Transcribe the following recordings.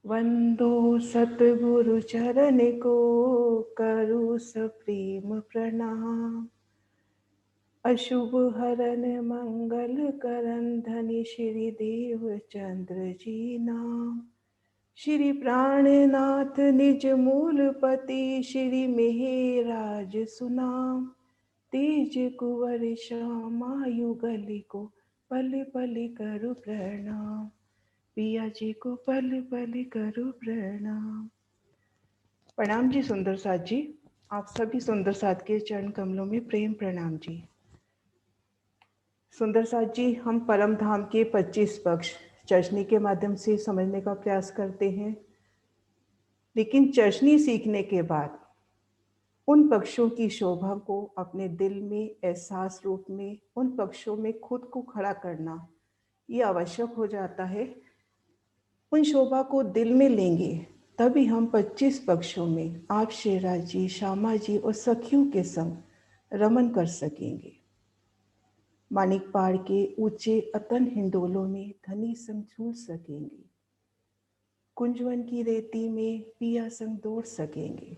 वंदो सतगुरु चरण को, करु सप्रेम प्रणाम। अशुभ हरन मंगल करन, धनि श्री देव चंद्र जी नाम। श्री प्राणनाथ निज मूलपति, श्री मेहराज सुनाम। तेज कुंवर श्यामा युगल को, पल पल करु प्रणाम। पिया जी को पल पल करो प्रणाम। प्रणाम जी सुंदर साथ जी। आप सभी सुंदर साथ के चरण कमलों में प्रेम प्रणाम जी। सुंदर साथ जी, हम परम धाम के 25 पक्ष चर्चनी के माध्यम से समझने का प्रयास करते हैं, लेकिन चर्चनी सीखने के बाद उन पक्षों की शोभा को अपने दिल में एहसास रूप में उन पक्षों में खुद को खड़ा करना ये आवश्यक हो जाता है। उन शोभा को दिल में लेंगे तभी हम 25 पक्षों में आप शेरा जी, श्यामा जी और सखियों के संग रमन कर सकेंगे। मानिक पहाड़ के ऊंचे अतन हिंडोलों में धनी संग झूल सकेंगे। कुंजवन की रेती में पिया संग दौड़ सकेंगे।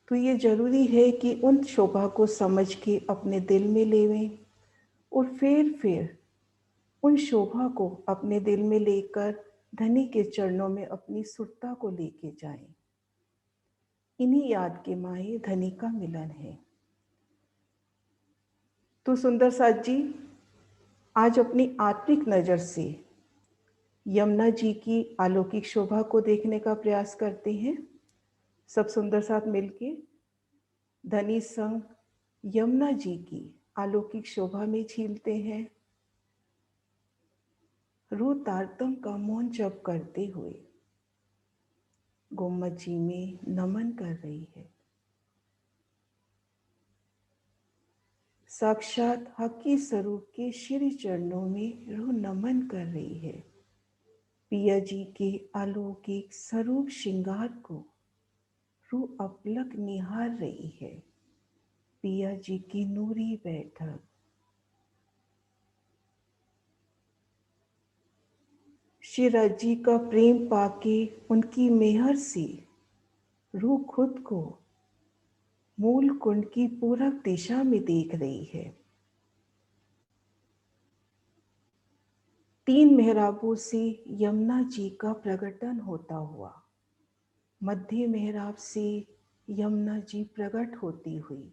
तो ये जरूरी है कि उन शोभा को समझ के अपने दिल में लेवें और फिर उन शोभा को अपने दिल में लेकर धनी के चरणों में अपनी सुरता को लेके जाएं। इन्हीं याद के माए धनी का मिलन है। तो सुंदर साथ जी, आज अपनी आत्मिक नजर से यमुना जी की अलौकिक शोभा को देखने का प्रयास करते हैं। सब सुंदर साथ मिलके धनी संग यमुना जी की अलौकिक शोभा में झीलते हैं। रू तारतम का मौन जप करते हुए गुम्मत जी में नमन कर रही है। साक्षात हकी स्वरूप के श्री चरणों में रूह नमन कर रही है। पिया जी के अलौकिक स्वरूप श्रृंगार को रूह अपलक निहार रही है। पिया जी की नूरी बैठक, श्री जी का प्रेम पाके उनकी मेहर से रूह खुद को मूल कुंड की पूरब दिशा में देख रही है। 3 मेहराबों से यमुना जी का प्रकटन होता हुआ मध्य मेहराब से यमुना जी प्रकट होती हुई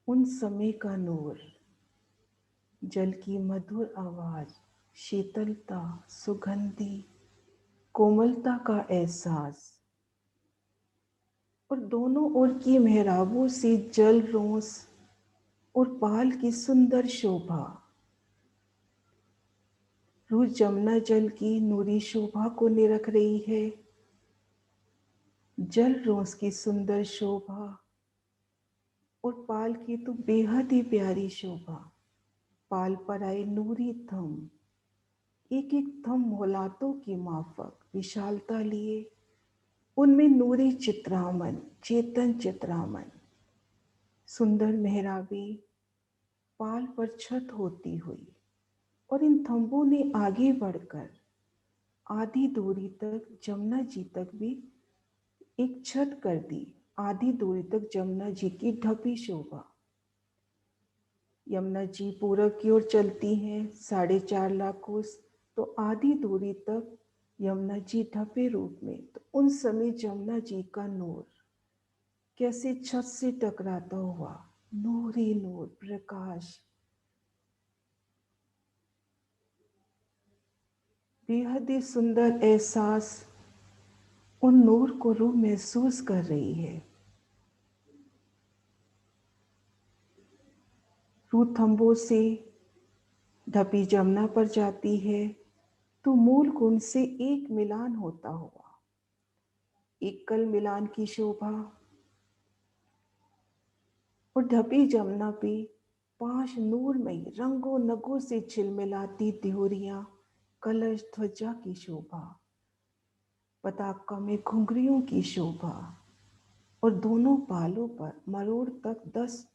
उन समय का नूर, जल की मधुर आवाज, शीतलता, सुगंधी, कोमलता का एहसास और दोनों ओर की मेहराबों से जल रोस और पाल की सुंदर शोभा, रूह जमुना जल की नूरी शोभा को निरख रही है। जल रोस की सुंदर शोभा और पाल की तो बेहद ही प्यारी शोभा। पाल पर आए नूरी थम, एक एक थम मोलातों की माफक विशालता लिए, उनमें नूरी चित्रामन, चेतन चित्रामन, सुंदर मेहराबी पाल पर छत होती हुई और इन थंबों ने आगे बढ़कर आधी दूरी तक जमुना जी तक भी एक छत कर दी। आधी दूरी तक जमुना जी की ढपी शोभा। यमुना जी पूरब की ओर चलती हैं 4.5 लाख कोस, तो आधी दूरी तक यमुना जी ढपे रूप में। तो उन समय जमुना जी का नूर कैसे छत से टकराता हुआ नूर ही नूर प्रकाश, बेहद ही सुंदर एहसास उन नूर को रूह महसूस कर रही है। रूह थंबों से ढपी जमुना पर जाती है तो मूल कुंड से एक मिलान होता हुआ एक कल मिलान की शोभा और ढपी जमुना पे 5 नूरमयी रंगों नगों से झिलमिलाती त्योरियां, कलश ध्वजा की शोभा, पताका में घुंघरियों की शोभा और दोनों पालों पर मरोड़ तक 10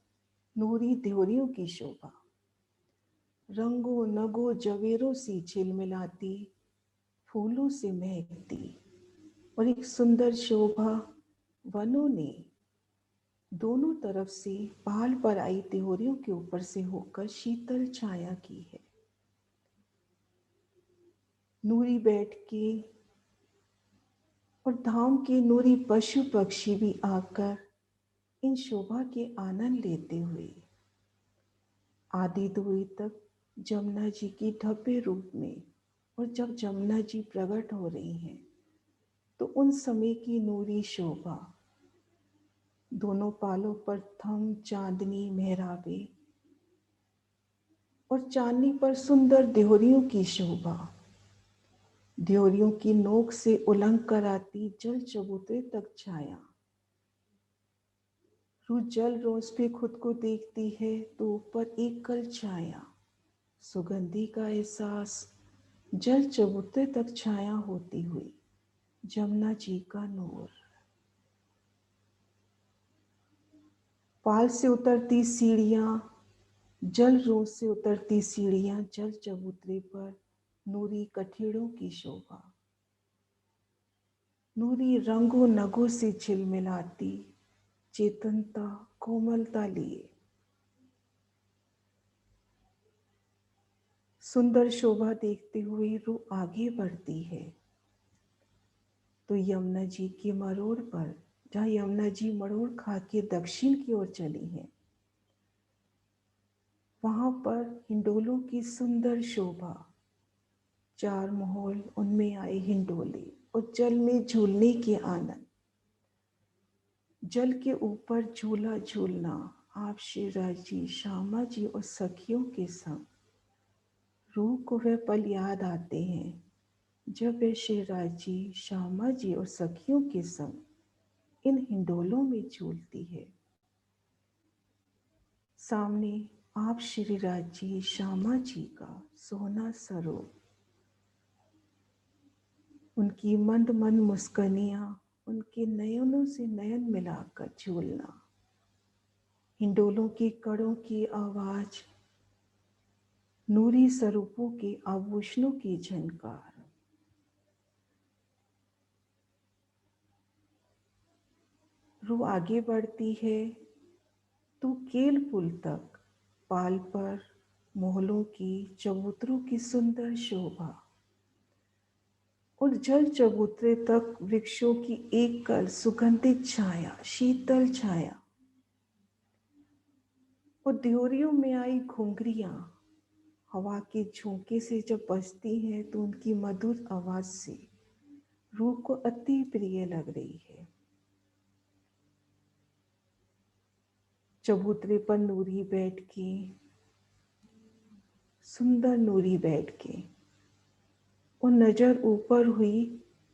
नूरी त्योरियों की शोभा, रंगों नगों जवेरों से झिलमिलाती फूलों से महकती और एक सुंदर शोभा वनों ने दोनों तरफ से पाल पर आई त्योरियों के ऊपर से होकर शीतल छाया की है। नूरी बैठ के और धाम के नूरी पशु पक्षी भी आकर इन शोभा के आनंद लेते हुए आधी दूरी तक जमुना जी की ढब्बे रूप में, और जब जमुना जी प्रकट हो रही हैं तो उन समय की नूरी शोभा, दोनों पालों पर थम चांदनी मेहराबे और चांदनी पर सुंदर देहरियों की शोभा, देहरियों की नोक से उलंग कर आती जल चबूतरे तक छाया। रूह जल रोज पे खुद को देखती है तो ऊपर एक कल छाया, सुगंधी का एहसास जल चबूतरे तक छाया होती हुई जमुना जी का नूर। पाल से उतरती सीढ़ियां, जल रोज से उतरती सीढ़ियां जल चबूतरे पर नूरी कठेड़ों की शोभा, नूरी रंगों नगों से झिलमिलाती चेतनता कोमलता लिए। सुंदर शोभा देखते हुए रूह आगे बढ़ती है तो यमुना जी के मरोड़ पर, जहाँ यमुना जी मरोड़ खा के दक्षिण की ओर चली है, वहां पर हिंडोलों की सुंदर शोभा, चार महल उनमें आए हिंडोले और जल में झूलने के आनंद, जल के ऊपर झूला झूलना आप शिवराज जी, श्यामा जी और सखियों के संग। रूह को वह पल याद आते हैं जब वे शिवराज जी, श्यामा जी और सखियों के संग इन हिंडोलों में झूलती है। सामने आप श्री राज जी, श्यामा जी का सोना स्वरूप, उनकी मंद मंद मुस्कानियां, उनके नयनों से नयन मिलाकर झूलना, हिंडोलों की कड़ों की आवाज, नूरी स्वरूपों के आभूषणों की झनकार। रूह आगे बढ़ती है तो केल पुल तक पाल पर मोहलों की चबूतरों की सुंदर शोभा और जल चबूतरे तक वृक्षों की एक कल सुगंधित छाया, शीतल छाया, और देहरियों में आई घुंघरियां हवा के झोंके से जब बजती हैं तो उनकी मधुर आवाज से रूह को अति प्रिय लग रही है। चबूतरे पर नूरी बैठ के, सुंदर नूरी बैठ के, और नजर ऊपर हुई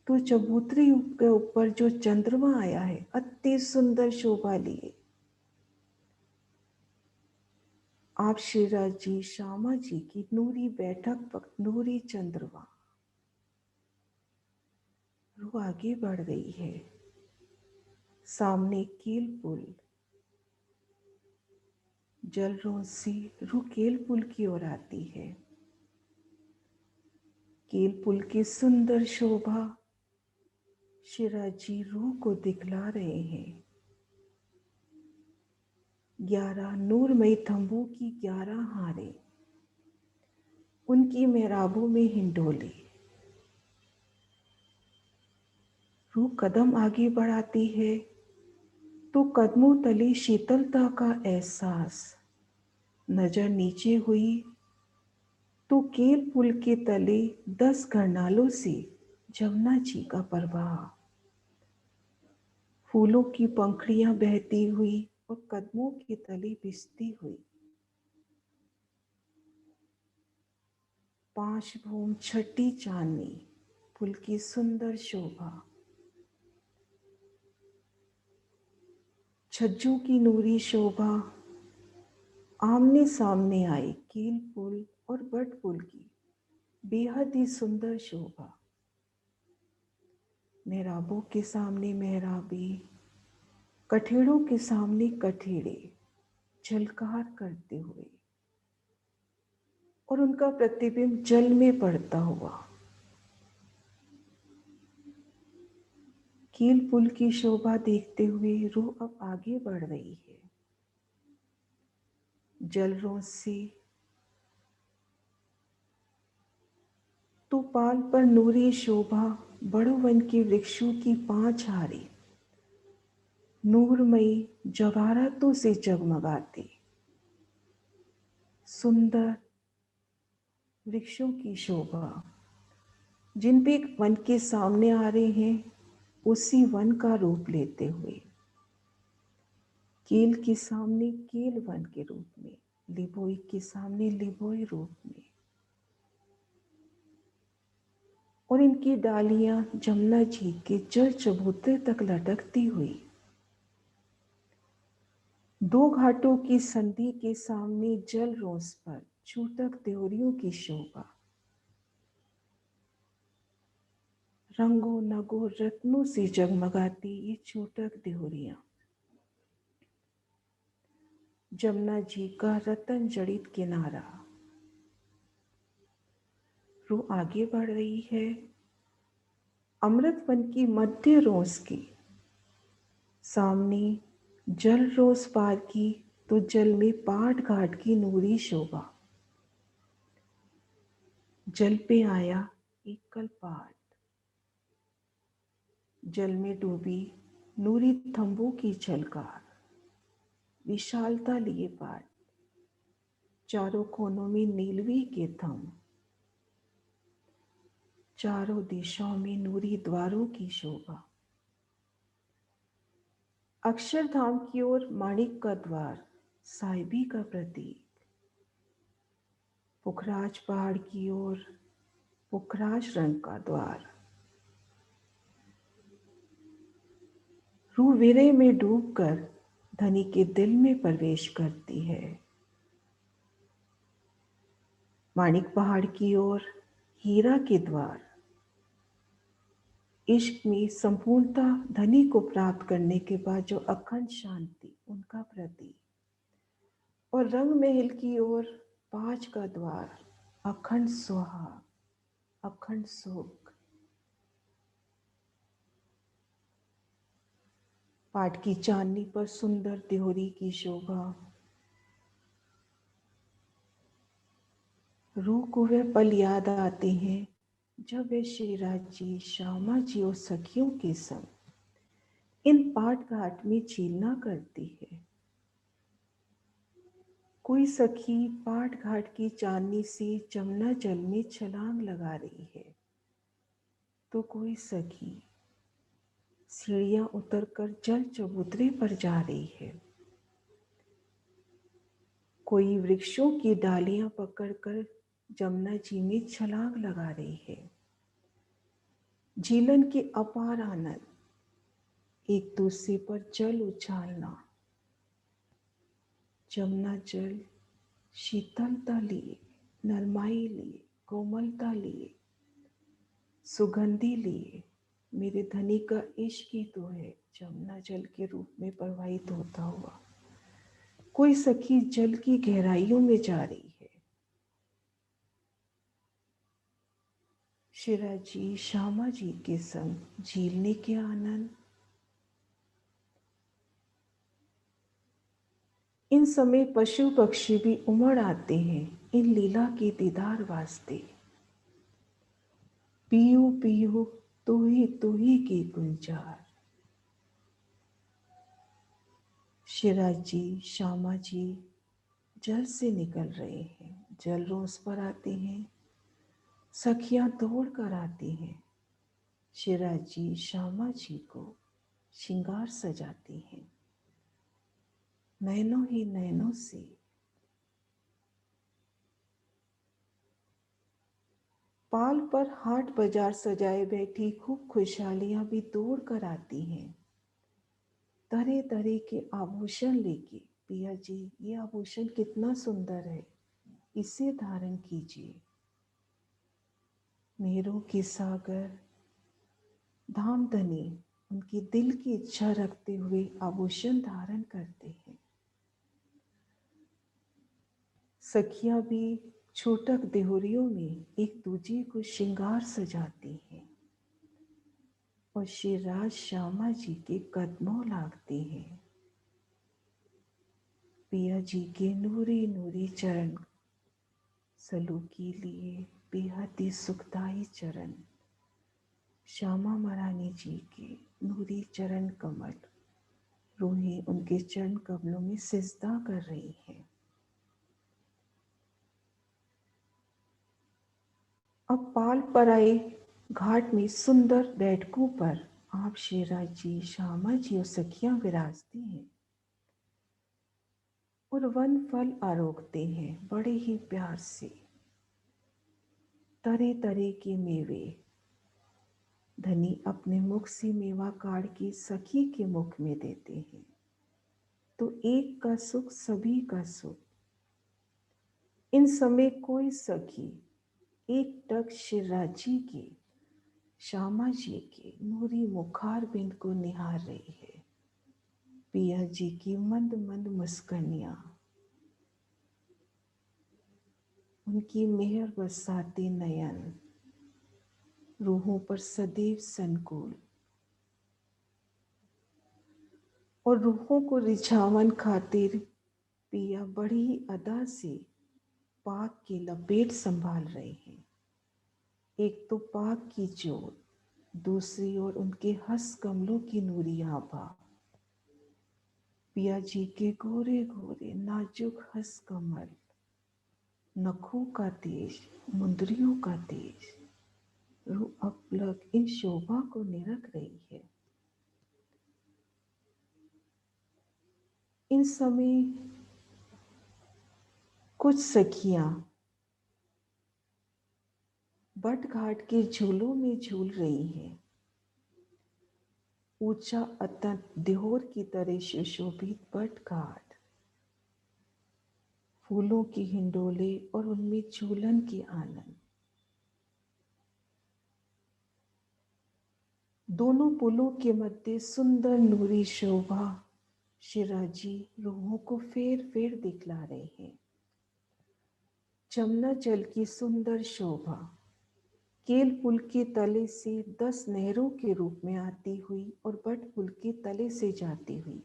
तो चबूतरी के ऊपर जो चंद्रमा आया है अति सुंदर शोभा लिए। आप शिवराज जी, श्यामा जी की नूरी बैठक पर नूरी चंद्रमा। रूह आगे बढ़ रही है, सामने कील पुल, जल रोज से रूह कील पुल की ओर आती है। कील पुल की सुंदर शोभा शिवराज जी रूह को दिखला रहे हैं। 11 नूरमयी थंबों की 11 हारें, उनकी मेहराबों में हिंडोले। रूह कदम आगे बढ़ाती है तो कदमों तले शीतलता का एहसास, नजर नीचे हुई तो केल पुल के तले 10 घरनालों से जमुना जी का प्रवाह, फूलों की पंखड़ियां बहती हुई और कदमों के तले भिजती हुई। 5 भूम छठी चांदनी पुल की सुंदर शोभा, छज्जों की नूरी शोभा, आमने सामने आई कील पुल और बट पुल की बेहद ही सुंदर शोभा। मेहराबों के सामने मेहराबी, कठेड़ों के सामने कठेड़े झलकार करते हुए और उनका प्रतिबिंब जल में पड़ता हुआ। कील पुल की शोभा देखते हुए रूह अब आगे बढ़ रही है। जलरों से तो पाल पर नूरी शोभा, बड़ो वन के वृक्षों की 5 हारी, नूरमयी जवाहरातों से जगमगाती सुंदर वृक्षों की शोभा, जिन पे एक वन के सामने आ रहे हैं, उसी वन का रूप लेते हुए। कील के सामने कील वन के रूप में, लिबोई के सामने लिबोई रूप में, और इनकी डालियां जमुना जी के जल चबूतरे तक लटकती हुई। 2 घाटों की संधि के सामने जल रोस पर छूटक देवरियों की शोभा, रंगों नगों रत्नों से जगमगाती ये छूटक देवरियां। जमुना जी का रतन जड़ित किनारा। रूह आगे बढ़ रही है। अमृत वन की मध्य रोस की सामने जल रोस पार की तो जल में पाट घाट की नूरी शोभा। जल पे आया एक कलपाट, जल में डूबी नूरी थंबों की झलकार, विशालता लिए पाट, चारों कोनों में नीलवी के थंब, चारों दिशाओं में नूरी द्वारों की शोभा। अक्षरधाम की ओर माणिक का द्वार, साहिबी का प्रतीक। पुखराज पहाड़ की ओर पुखराज रंग का द्वार। रूह विरह में डूबकर धनी के दिल में प्रवेश करती है। माणिक पहाड़ की ओर हीरा के द्वार। इश्क में संपूर्णता धनी को प्राप्त करने के बाद जो अखंड शांति, उनका प्रतीक। और रंग महल की ओर 5 का द्वार, अखंड सुहाग, अखंड सुख। पाट की चांदनी पर सुंदर देहोरी की शोभा। रूह को वे पल याद आते हैं जब वे शेराज जी, श्यामा जी और सखियों के संग इन पाट घाट में झीलना करती है। कोई सखी पाट घाट की चांदनी से जमुना जल में छलांग लगा रही है, तो कोई सखी सीढ़ियां उतरकर जल चबूतरे पर जा रही है। कोई वृक्षों की डालियां पकड़कर जमुना जी में छलांग लगा रही है। झीलन के अपार आनंद, एक दूसरे पर जल उछालना। जमुना जल शीतलता लिए, नरमाई लिए, कोमलता लिए, सुगंधी लिए। मेरे धनी का इश्क ही तो है जमुना जल के रूप में प्रवाहित होता हुआ। कोई सखी जल की गहराइयों में जा रही है। शिरा जी, श्यामा जी के संग झीलने के आनंद। इन समय पशु पक्षी भी उमड़ आते हैं इन लीला के दीदार वास्ते। पीयू पीयू तू ही की गुलजार। शिरा जी, श्यामा जी जल से निकल रहे हैं, जल रोस पर आते हैं। सखियां दौड़ कर आती हैं, शिरा जी, श्यामा जी को श्रृंगार सजाती हैं। नैनों ही नैनों से पाल पर हाट बाजार सजाए बैठी खूब खुशहालियां भी दौड़ कर आती हैं, तरह तरह के आभूषण लेके। पिया जी, ये आभूषण कितना सुंदर है, इसे धारण कीजिए। मेरों के सागर धामधनी उनकी दिल की इच्छा रखते हुए आभूषण धारण करते हैं। सखियां भी छोटक देहोरियों में एक दूजे को श्रृंगार सजाती हैं। और श्री राज श्यामा जी के कदमों लागते हैं। पिया जी के नूरी नूरी चरण सलूकी लिए बेहद ही सुखदाई चरण, श्यामा महारानी जी के नूरी चरण कमल, रूहें उनके चरण कमलों में सिजदा कर रही हैं। अब पाल पराए घाट में सुंदर बैठकों पर आप शेरा जी, श्यामा जी और सखियां विराजती हैं और वन फल आरोगते हैं बड़े ही प्यार से। तरह तरह के मेवे धनी अपने मुख से मेवा काढ़ के सखी के मुख में देते हैं, तो एक का सुख सभी का सुख। इन समय कोई सखी एक टक शिवराजी के, श्यामा जी के नूरी मुखार बिंद को निहार रही है। पिया जी की मंद मंद मुस्कानियां उनकी मेहर बरसाते नयन, रूहों पर सदैव संकुल और रूहों को रिझावन खातिर पिया बड़ी अदा से पाक की लपेट संभाल रहे हैं। एक तो पाक की चोट, दूसरी ओर उनके हंस कमलों की नूरी आभा। पिया जी के गोरे गोरे नाजुक हंस कमल, नखों का तेज, मुंदरियों का तेज, रूह अपलक इन शोभा को निरख रही है। इन समय कुछ सखियां बट घाट के झूलों में झूल रही हैं। ऊंचा अतन देहोर की तरह सुशोभित बट घाट, फूलों की हिंडोले और उनमें झूलन के आनंद। दोनों पुलों के मध्य सुंदर नूरी शोभा शिराजी रूहों को फेर फेर दिखला रहे हैं। जमुना जल की सुंदर शोभा केल पुल के तले से 10 नहरों के रूप में आती हुई और बट पुल के तले से जाती हुई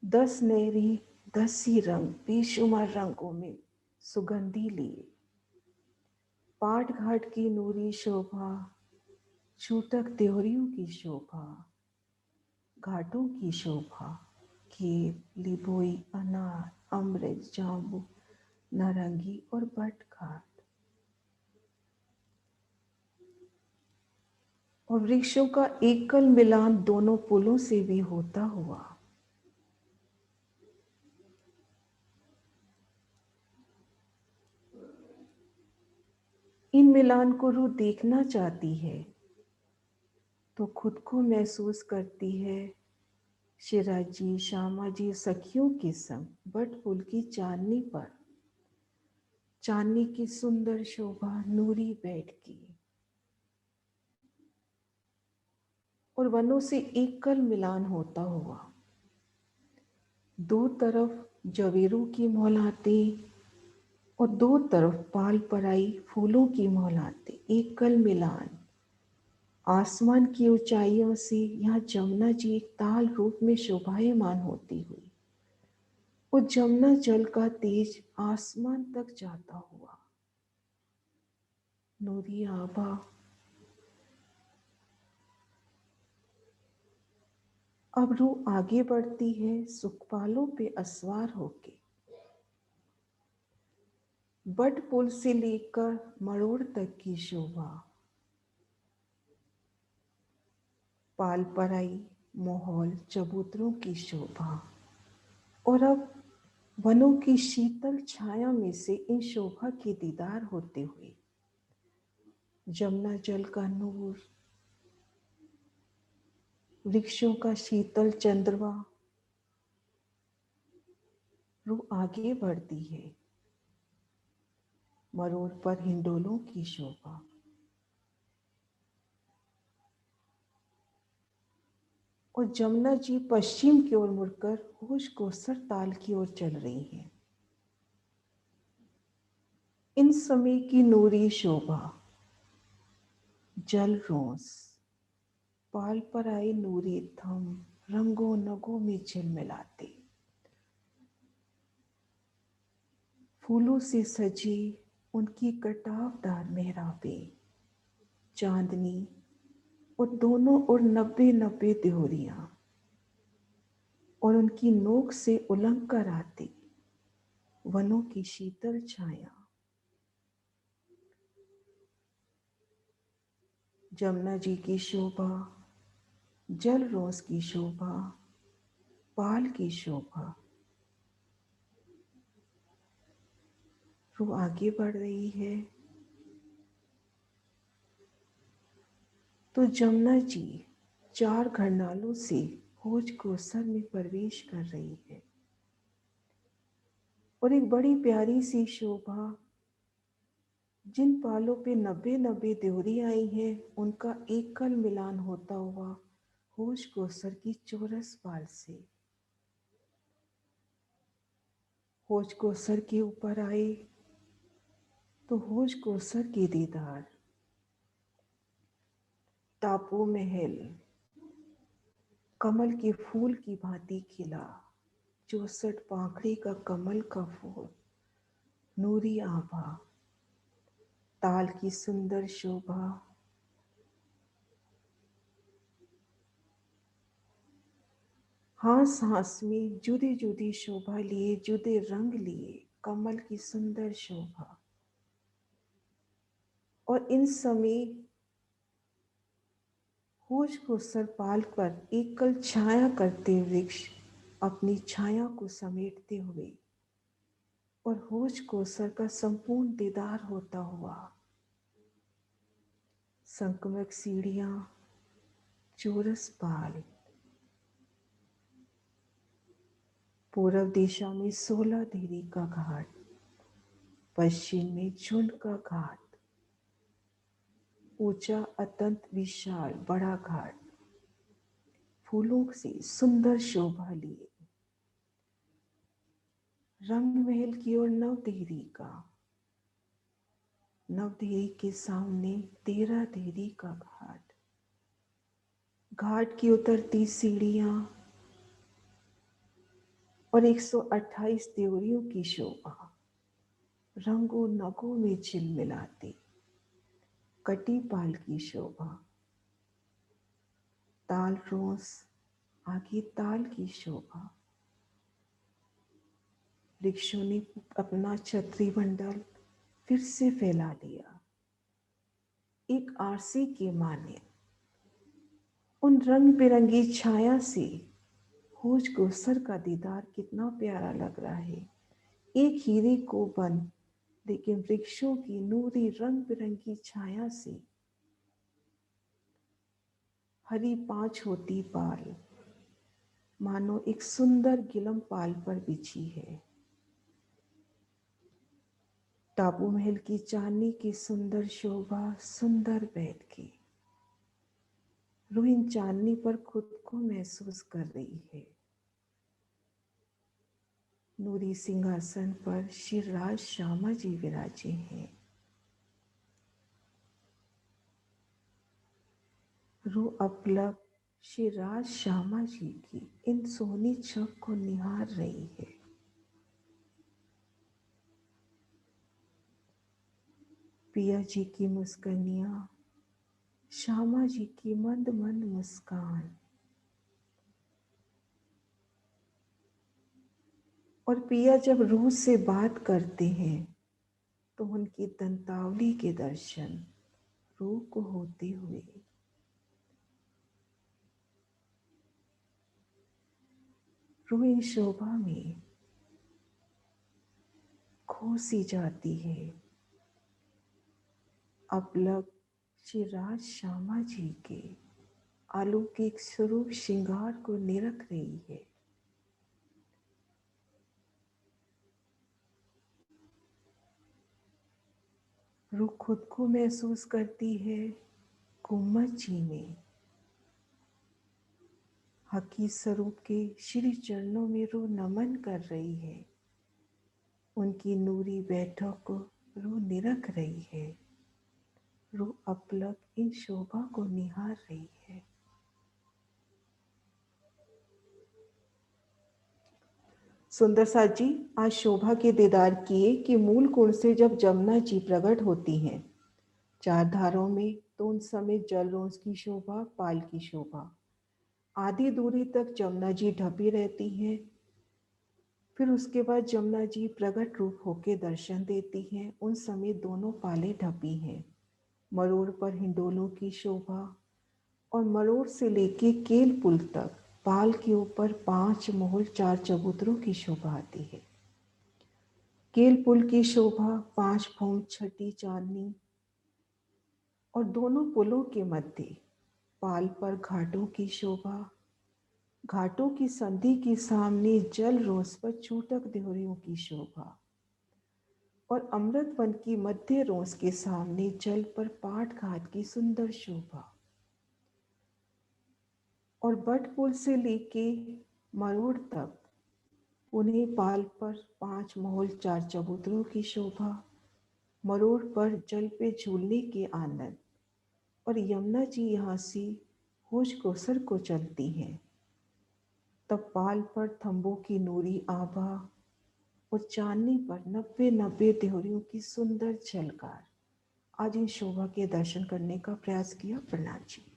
10 नहरें 10 ही रंग बेशुमार रंगों में सुगंधी लिए। पाट घाट की नूरी शोभा, छूटक त्योहरियों की शोभा, घाटों की शोभा, केल, लिबोई, अनार, अमृत, जांबू, नारंगी और बट घाट और वृक्षों का एकल मिलान दोनों पुलों से भी होता हुआ। इन मिलान को रूह देखना चाहती है तो खुद को महसूस करती है शिराजी, श्यामा जी सखियों के संग बट पुल की चांदनी पर, चांदनी की सुंदर शोभा नूरी बैठ की और वनों से एकल मिलान होता हुआ। दो तरफ जवेरों की मौलातें और दो तरफ पाल पराई फूलों की मौलातें, एकल मिलान। आसमान की ऊंचाइयों से यहाँ जमुना जी एक ताल रूप में शोभायमान होती हुई और जमुना जल का तेज आसमान तक जाता हुआ। नूरी आभा अब रूह आगे बढ़ती है सुखपालों पे अस्वार होके। बट पुल से लेकर मरोड़ तक की शोभा, पाल पराई, माहौल, चबूतरों की शोभा और अब वनों की शीतल छाया में से इन शोभा के दीदार होते हुए जमुना जल का नूर, वृक्षों का शीतल चंद्रमा, रूह आगे बढ़ती है। मरोड़ पर हिंडोलों की शोभा और जमुना जी पश्चिम की ओर मुड़कर होश कोसर ताल की ओर चल रही हैं। इन समय की नूरी शोभा, जल रोस, पाल पर आई नूरी थम, रंगों नगों में झिलमिलाते। फूलों से सजी उनकी कटावदार मेहराबें, चांदनी और दोनों और 90-90 त्योरियां, और उनकी नोक से उलंग कर आती वनों की शीतल छाया। जमुना जी की शोभा, जल रोज की शोभा, पाल की शोभा। वो आगे बढ़ रही है तो जमुना जी 4 घरनालों से होज कोसर में प्रवेश कर रही है, और एक बड़ी प्यारी सी शोभा, जिन पालों पे 90-90 देवरी आई हैं, उनका एक कल मिलान होता हुआ होश कोसर की चौरस पाल से। होश कोसर के ऊपर आए तो होश कोसर के दीदार। टापू महल कमल के फूल की भांति खिला, 64 पाखड़ी का कमल का फूल, नूरी आभा, ताल की सुंदर शोभा। हास हास में जुदी जुदी शोभा लिए, जुदे रंग लिए, कमल की सुंदर शोभा। और इन समय होश कोसर पाल पर एकल छाया करते वृक्ष अपनी छाया को समेटते हुए, और होश कोसर का संपूर्ण दीदार होता हुआ, संकमक सीढ़ियां, चौरस पाल, पूर्व दिशा में 16 देरी का घाट, पश्चिम में झुंड का घाट, ऊंचा अत्यंत विशाल बड़ा घाट, फूलों से सुंदर शोभा लिए, रंग महल की ओर 9 देरी का, 9 देरी के सामने 13 देरी का घाट, घाट की उतरती सीढ़ियां और 128 देवरियों की शोभा, रंगों नगों में झिलमिलाती कटी पाल की शोभा, ताल रोस आगे ताल की शोभा। वृक्षों ने अपना छत्री मंडल फिर से फैला लिया, एक आरसी के माने। उन रंग बिरंगी छाया से होज कोसर का दीदार कितना प्यारा लग रहा है। एक हीरे को बन, लेकिन वृक्षों की नूरी रंग बिरंगी छाया से हरी 5 होती पाल मानो एक सुंदर गिलम पाल पर बिछी है। टापू महल की चांदनी की सुंदर शोभा, सुंदर बैठ की रूह चांदनी पर खुद को महसूस कर रही है। नूरी सिंहासन पर श्री राज श्यामा जी विराजे हैं। रूह अपलक श्री राज श्यामा जी की इन सोनी छक को निहार रही है। पिया जी की मुस्कानियां, श्यामा जी की मंद मंद मुस्कान, और पिया जब रूह से बात करते हैं तो उनकी दंतावली के दर्शन रूह को होते हुए। रूह इन शोभा में खो सी जाती है। अपलक श्री राज श्यामा जी के अलौकिक स्वरूप श्रृंगार को निरख रही है। रूह खुद को महसूस करती है गुम्मत जी में। हकी स्वरूप के श्री चरणों में रूह नमन कर रही है। उनकी नूरी बैठक को रूह निरख रही है। रूह अपलक इन शोभा को निहार रही है। सुंदर साथ जी आज शोभा के दीदार किए कि मूल कुंड से जब जमुना जी प्रकट होती हैं चार धारों में, तो उन समय जल रोज की शोभा, पाल की शोभा आधी दूरी तक जमुना जी ढपी रहती हैं। फिर उसके बाद जमुना जी प्रकट रूप होके दर्शन देती हैं। उन समय दोनों पाले ढपी हैं। मरोड़ पर हिंडोलों की शोभा और मरोड़ से लेके केल पुल तक पाल के ऊपर 5 मोहल 4 चबूतरों की शोभा आती है। केल पुल की शोभा 5 फूंट छठी चांदनी और दोनों पुलों के मध्य पाल पर घाटों की शोभा, घाटों की संधि के सामने जल रोस पर छूटक देहरियों की शोभा और अमृत वन की मध्य रोस के सामने जल पर पाट घाट की सुंदर शोभा और बट पुल से लेके मरोड़ तक उन्हें पाल पर 5 मोहल 4 चबूतरों की शोभा, मरोड़ पर जल पे झूलने के आनंद और यमुना जी यहाँ से होश कोसर को चलती हैं। तब पाल पर थंबों की नूरी आभा और चांदनी पर 90 देहरियों की सुंदर झलकार। आज इन शोभा के दर्शन करने का प्रयास किया। प्रणाम जी।